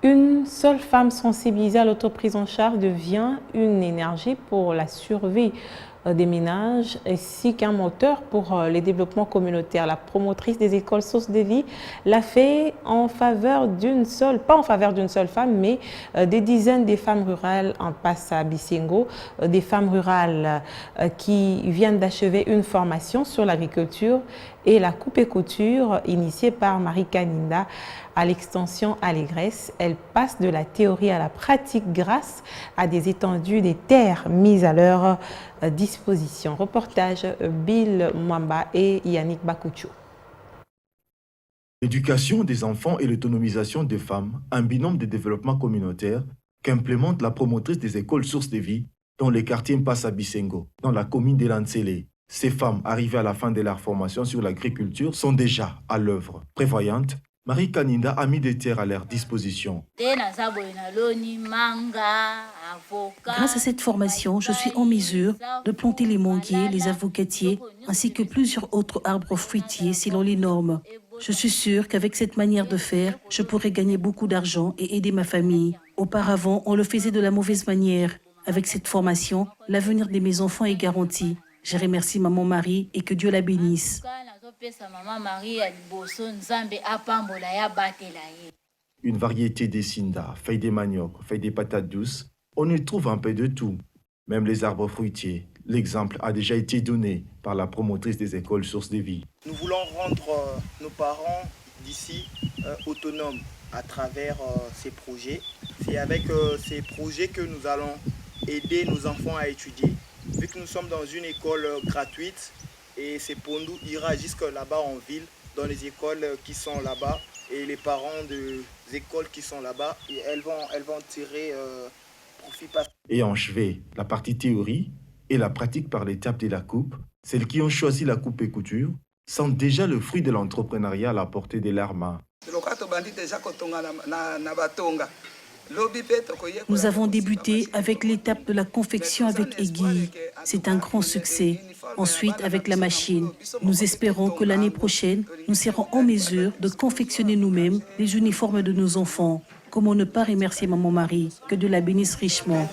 Une seule femme sensibilisée à l'autoprise en charge devient une énergie pour la survie des ménages ainsi qu'un moteur pour les développements communautaires. La promotrice des écoles Source de Vie l'a fait en faveur d'une seule, pas en faveur d'une seule femme, mais des dizaines de femmes rurales en passe à Bissengo, des femmes rurales qui viennent d'achever une formation sur l'agriculture et la coupe et couture initiée par Marie Kaninda à l'extension Allégresse. Elle passe de la théorie à la pratique grâce à des étendues des terres mises à leur disposition. Reportage Bill Mwamba et Yannick Bakouchou. L'éducation des enfants et l'autonomisation des femmes, un binôme de développement communautaire qu'implémente la promotrice des écoles Source de Vie dans les quartiers Mpassa Bissengo, dans la commune de Lansele. Ces femmes, arrivées à la fin de leur formation sur l'agriculture, sont déjà à l'œuvre. Prévoyante, Marie Kaninda a mis des terres à leur disposition. Grâce à cette formation, je suis en mesure de planter les manguiers, les avocatiers, ainsi que plusieurs autres arbres fruitiers selon les normes. Je suis sûre qu'avec cette manière de faire, je pourrais gagner beaucoup d'argent et aider ma famille. Auparavant, on le faisait de la mauvaise manière. Avec cette formation, l'avenir de mes enfants est garanti. Je remercie Maman Marie et que Dieu la bénisse. Une variété des cinda, feuilles de manioc, feuilles de patates douces, on y trouve un peu de tout. Même les arbres fruitiers. L'exemple a déjà été donné par la promotrice des écoles Source de Vie. Nous voulons rendre nos parents d'ici autonomes à travers ces projets. C'est avec ces projets que nous allons aider nos enfants à étudier. Vu que nous sommes dans une école gratuite, et c'est pour nous ira jusque là-bas en ville, dans les écoles qui sont là-bas, et les parents des écoles qui sont là-bas, elles vont tirer profit. Et enchever la partie théorie et la pratique par l'étape de la coupe, celles qui ont choisi la coupe et couture sentent déjà le fruit de l'entrepreneuriat à la portée de leurs mains. Nous avons débuté avec l'étape de la confection avec aiguille. C'est un grand succès. Ensuite, avec la machine, nous espérons que l'année prochaine, nous serons en mesure de confectionner nous-mêmes les uniformes de nos enfants. Comment ne pas remercier Maman Marie, que Dieu la bénisse richement.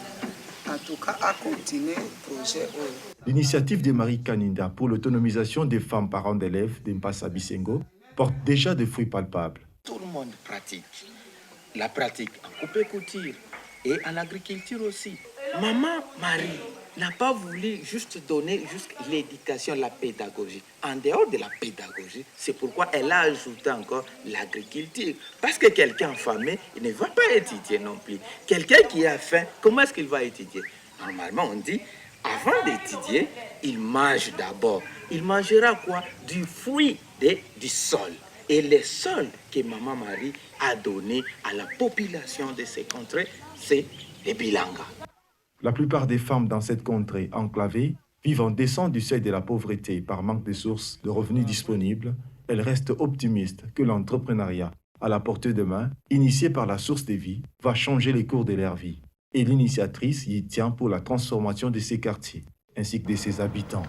L'initiative de Marie Kaninda pour l'autonomisation des femmes parents d'élèves d'Mpassa Bissengo porte déjà des fruits palpables. Tout le monde pratique. La pratique en coupe et couture et en agriculture aussi. Maman Marie n'a pas voulu juste donner l'éducation, la pédagogie. En dehors de la pédagogie, c'est pourquoi elle a ajouté encore l'agriculture. Parce que quelqu'un affamé, il ne va pas étudier non plus. Quelqu'un qui a faim, comment est-ce qu'il va étudier? Normalement, on dit, avant d'étudier, il mange d'abord. Il mangera quoi? Du fruit du sol. Et le sol que Maman Marie a donné à la population de ces contrées, c'est les Bilanga. La plupart des femmes dans cette contrée enclavée vivent en dessous du seuil de la pauvreté par manque de sources de revenus disponibles. Elles restent optimistes que l'entrepreneuriat à la portée de main, initié par la Source de Vie, va changer les cours de leur vie. Et l'initiatrice y tient pour la transformation de ces quartiers ainsi que de ses habitants.